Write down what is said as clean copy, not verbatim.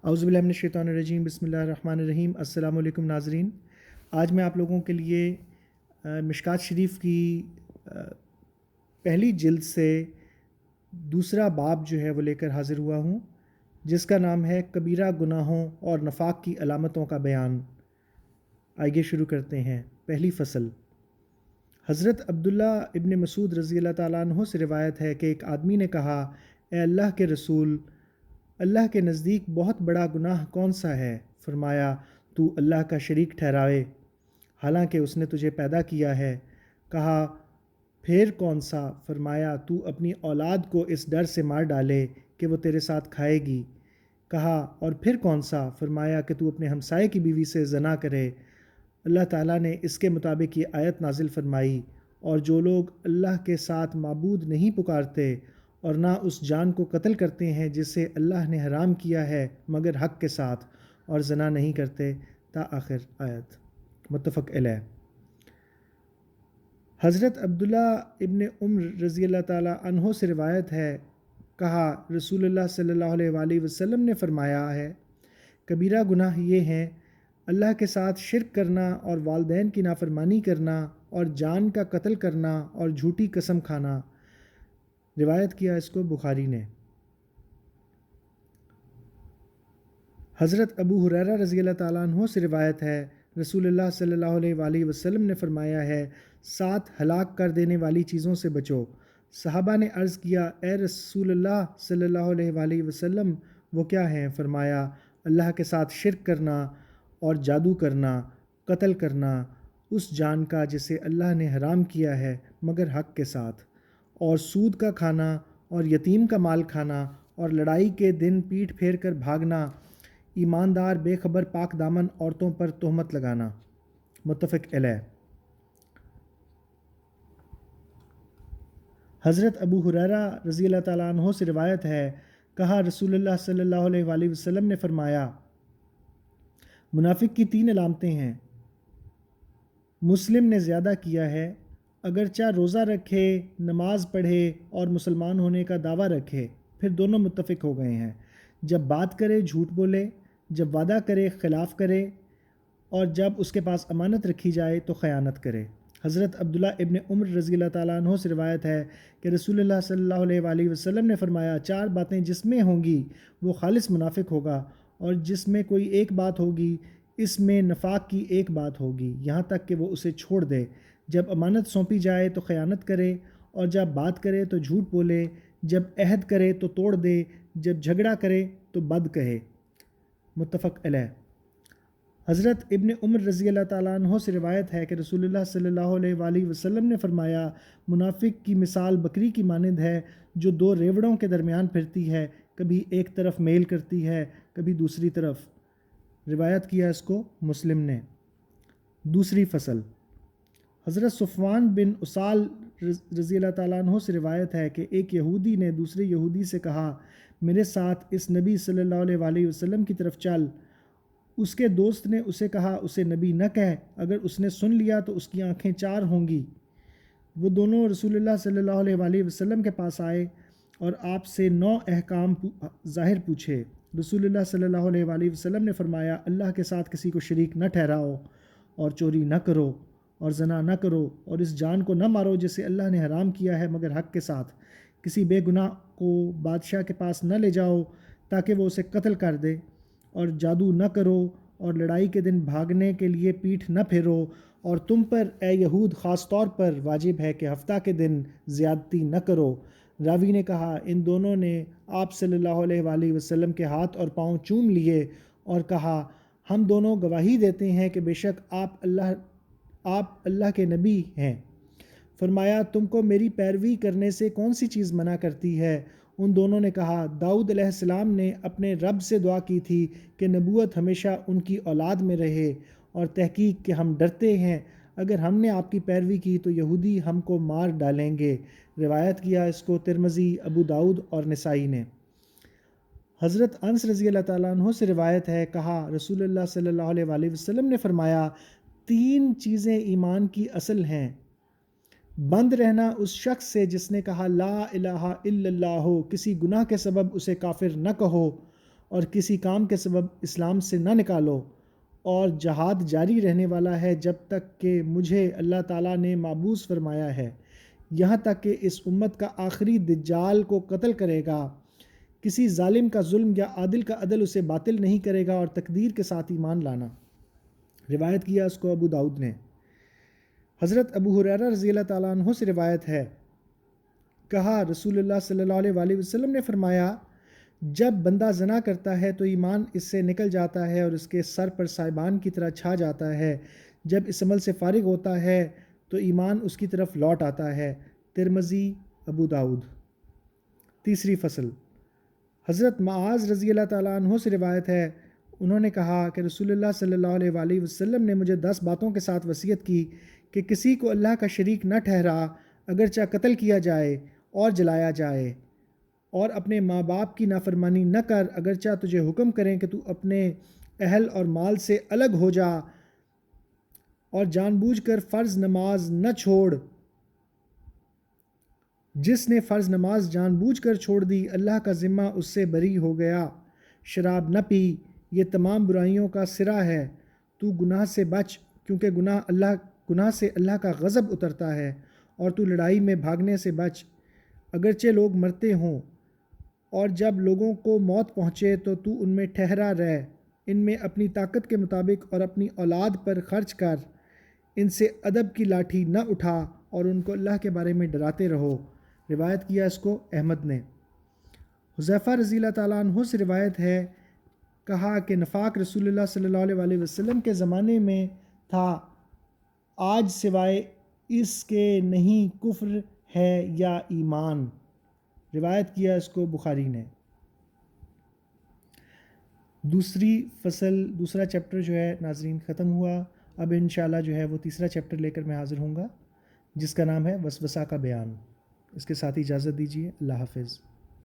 اعوذ باللہ من الشیطان الرجیم، بسم اللہ الرحمن الرحیم۔ السلام علیکم ناظرین، آج میں آپ لوگوں کے لیے مشکوٰۃ شریف کی پہلی جلد سے دوسرا باب جو ہے وہ لے کر حاضر ہوا ہوں، جس کا نام ہے کبیرہ گناہوں اور نفاق کی علامتوں کا بیان۔ آئیے شروع کرتے ہیں۔ پہلی فصل۔ حضرت عبداللہ ابن مسعود رضی اللہ تعالیٰ عنہ سے روایت ہے کہ ایک آدمی نے کہا، اے اللہ کے رسول، اللہ کے نزدیک بہت بڑا گناہ کون سا ہے؟ فرمایا، تو اللہ کا شریک ٹھہراوے حالانکہ اس نے تجھے پیدا کیا ہے۔ کہا، پھر کون سا؟ فرمایا، تو اپنی اولاد کو اس ڈر سے مار ڈالے کہ وہ تیرے ساتھ کھائے گی۔ کہا، اور پھر کون سا؟ فرمایا کہ تو اپنے ہمسائے کی بیوی سے زنا کرے۔ اللہ تعالیٰ نے اس کے مطابق یہ آیت نازل فرمائی، اور جو لوگ اللہ کے ساتھ معبود نہیں پکارتے اور نہ اس جان کو قتل کرتے ہیں جسے اللہ نے حرام کیا ہے مگر حق کے ساتھ، اور زنا نہیں کرتے، تا آخر آیت۔ متفق علیہ۔ حضرت عبداللہ ابن عمر رضی اللہ تعالیٰ عنہ سے روایت ہے، کہا، رسول اللہ صلی اللہ علیہ وآلہ وسلم نے فرمایا ہے، کبیرہ گناہ یہ ہیں، اللہ کے ساتھ شرک کرنا اور والدین کی نافرمانی کرنا اور جان کا قتل کرنا اور جھوٹی قسم کھانا۔ روایت کیا اس کو بخاری نے۔ حضرت ابو ہریرہ رضی اللہ تعالیٰ عنہ سے روایت ہے، رسول اللہ صلی اللہ علیہ وآلہ وسلم نے فرمایا ہے، 7 ہلاک کر دینے والی چیزوں سے بچو۔ صحابہ نے عرض کیا، اے رسول اللہ صلی اللہ علیہ وآلہ وسلم، وہ کیا ہیں؟ فرمایا، اللہ کے ساتھ شرک کرنا اور جادو کرنا، قتل کرنا اس جان کا جسے اللہ نے حرام کیا ہے مگر حق کے ساتھ، اور سود کا کھانا اور یتیم کا مال کھانا، اور لڑائی کے دن پیٹھ پھیر کر بھاگنا، ایماندار بے خبر پاک دامن عورتوں پر تہمت لگانا۔ متفق علیہ۔ حضرت ابو ہریرہ رضی اللہ تعالیٰ عنہ سے روایت ہے، کہا، رسول اللہ صلی اللہ علیہ وآلہ وسلم نے فرمایا، منافق کی 3 علامتیں ہیں۔ مسلم نے زیادہ کیا ہے، اگرچہ روزہ رکھے، نماز پڑھے اور مسلمان ہونے کا دعویٰ رکھے، پھر دونوں متفق ہو گئے ہیں۔ جب بات کرے جھوٹ بولے، جب وعدہ کرے خلاف کرے، اور جب اس کے پاس امانت رکھی جائے تو خیانت کرے۔ حضرت عبداللہ ابن عمر رضی اللہ تعالیٰ عنہ سے روایت ہے کہ رسول اللہ صلی اللہ علیہ وآلہ وسلم نے فرمایا، 4 باتیں جس میں ہوں گی وہ خالص منافق ہوگا، اور جس میں کوئی ایک بات ہوگی اس میں نفاق کی ایک بات ہوگی، یہاں تک کہ وہ اسے چھوڑ دے۔ جب امانت سونپی جائے تو خیانت کرے، اور جب بات کرے تو جھوٹ بولے، جب عہد کرے تو توڑ دے، جب جھگڑا کرے تو بد کہے۔ متفق علیہ۔ حضرت ابن عمر رضی اللہ تعالیٰ عنہ سے روایت ہے کہ رسول اللہ صلی اللہ علیہ وآلہ وسلم نے فرمایا، منافق کی مثال بکری کی مانند ہے جو 2 ریوڑوں کے درمیان پھرتی ہے، کبھی ایک طرف میل کرتی ہے کبھی دوسری طرف۔ روایت کیا اس کو مسلم نے۔ دوسری فصل۔ حضرت صفوان بن اسال رضی اللہ تعالیٰ عنہ سے روایت ہے کہ ایک یہودی نے دوسرے یہودی سے کہا، میرے ساتھ اس نبی صلی اللہ علیہ وآلہ وسلم کی طرف چل۔ اس کے دوست نے اسے کہا، اسے نبی نہ کہہ، اگر اس نے سن لیا تو اس کی آنکھیں 4 ہوں گی۔ وہ دونوں رسول اللہ صلی اللہ علیہ وآلہ وسلم کے پاس آئے اور آپ سے 9 احکام ظاہر پوچھے۔ رسول اللہ صلی اللہ علیہ وآلہ وسلم نے فرمایا، اللہ کے ساتھ کسی کو شریک نہ ٹھہراؤ، اور چوری نہ کرو، اور زنا نہ کرو، اور اس جان کو نہ مارو جسے اللہ نے حرام کیا ہے مگر حق کے ساتھ۔ کسی بے گناہ کو بادشاہ کے پاس نہ لے جاؤ تاکہ وہ اسے قتل کر دے، اور جادو نہ کرو، اور لڑائی کے دن بھاگنے کے لیے پیٹھ نہ پھیرو، اور تم پر اے یہود خاص طور پر واجب ہے کہ ہفتہ کے دن زیادتی نہ کرو۔ راوی نے کہا، ان دونوں نے آپ صلی اللہ علیہ وآلہ وسلم کے ہاتھ اور پاؤں چوم لیے اور کہا، ہم دونوں گواہی دیتے ہیں کہ بے شک آپ اللہ کے نبی ہیں۔ فرمایا، تم کو میری پیروی کرنے سے کون سی چیز منع کرتی ہے؟ ان دونوں نے کہا، داؤد علیہ السلام نے اپنے رب سے دعا کی تھی کہ نبوت ہمیشہ ان کی اولاد میں رہے، اور تحقیق کہ ہم ڈرتے ہیں اگر ہم نے آپ کی پیروی کی تو یہودی ہم کو مار ڈالیں گے۔ روایت کیا اس کو ترمذی، ابو داؤد اور نسائی نے۔ حضرت انس رضی اللہ تعالیٰ عنہ سے روایت ہے، کہا، رسول اللہ صلی اللہ علیہ وآلہ وسلم نے فرمایا، 3 چیزیں ایمان کی اصل ہیں۔ بند رہنا اس شخص سے جس نے کہا لا الہ الا اللہ، کسی گناہ کے سبب اسے کافر نہ کہو، اور کسی کام کے سبب اسلام سے نہ نکالو، اور جہاد جاری رہنے والا ہے جب تک کہ مجھے اللہ تعالیٰ نے معبوس فرمایا ہے، یہاں تک کہ اس امت کا آخری دجال کو قتل کرے گا۔ کسی ظالم کا ظلم یا عادل کا عدل اسے باطل نہیں کرے گا، اور تقدیر کے ساتھ ایمان لانا۔ روایت کیا اس کو ابو داؤد نے۔ حضرت ابو ہریرہ رضی اللہ تعالیٰ عنہ سے روایت ہے، کہا رسول اللہ صلی اللہ علیہ وآلہ وسلم نے فرمایا، جب بندہ زنا کرتا ہے تو ایمان اس سے نکل جاتا ہے اور اس کے سر پر سائبان کی طرح چھا جاتا ہے، جب اس عمل سے فارغ ہوتا ہے تو ایمان اس کی طرف لوٹ آتا ہے۔ ترمذی، ابو داؤد۔ تیسری فصل، حضرت معاذ رضی اللہ تعالیٰ عنہ سے روایت ہے، انہوں نے کہا کہ رسول اللہ صلی اللہ علیہ وآلہ وسلم نے مجھے 10 باتوں کے ساتھ وصیت کی کہ کسی کو اللہ کا شریک نہ ٹھہرا، اگرچہ قتل کیا جائے اور جلایا جائے، اور اپنے ماں باپ کی نافرمانی نہ کر، اگرچہ تجھے حکم کریں کہ تو اپنے اہل اور مال سے الگ ہو جا، اور جان بوجھ کر فرض نماز نہ چھوڑ۔ جس نے فرض نماز جان بوجھ کر چھوڑ دی، اللہ کا ذمہ اس سے بری ہو گیا۔ شراب نہ پی، یہ تمام برائیوں کا سرا ہے۔ تو گناہ سے بچ، کیونکہ گناہ سے اللہ کا غضب اترتا ہے، اور تو لڑائی میں بھاگنے سے بچ، اگرچہ لوگ مرتے ہوں، اور جب لوگوں کو موت پہنچے تو تو ان میں ٹھہرا رہ، ان میں اپنی طاقت کے مطابق اور اپنی اولاد پر خرچ کر، ان سے ادب کی لاٹھی نہ اٹھا، اور ان کو اللہ کے بارے میں ڈراتے رہو۔ روایت کیا اس کو احمد نے۔ حذیفہ رضی اللہ تعالیٰ عنہ سے روایت ہے، کہا کہ نفاق رسول اللہ صلی اللہ علیہ وآلہ وسلم کے زمانے میں تھا، آج سوائے اس کے نہیں کفر ہے یا ایمان۔ روایت کیا اس کو بخاری نے۔ دوسری فصل، دوسرا چیپٹر جو ہے ناظرین ختم ہوا۔ اب انشاءاللہ جو ہے وہ تیسرا چیپٹر لے کر میں حاضر ہوں گا، جس کا نام ہے وسوسہ کا بیان۔ اس کے ساتھ اجازت دیجیے، اللہ حافظ۔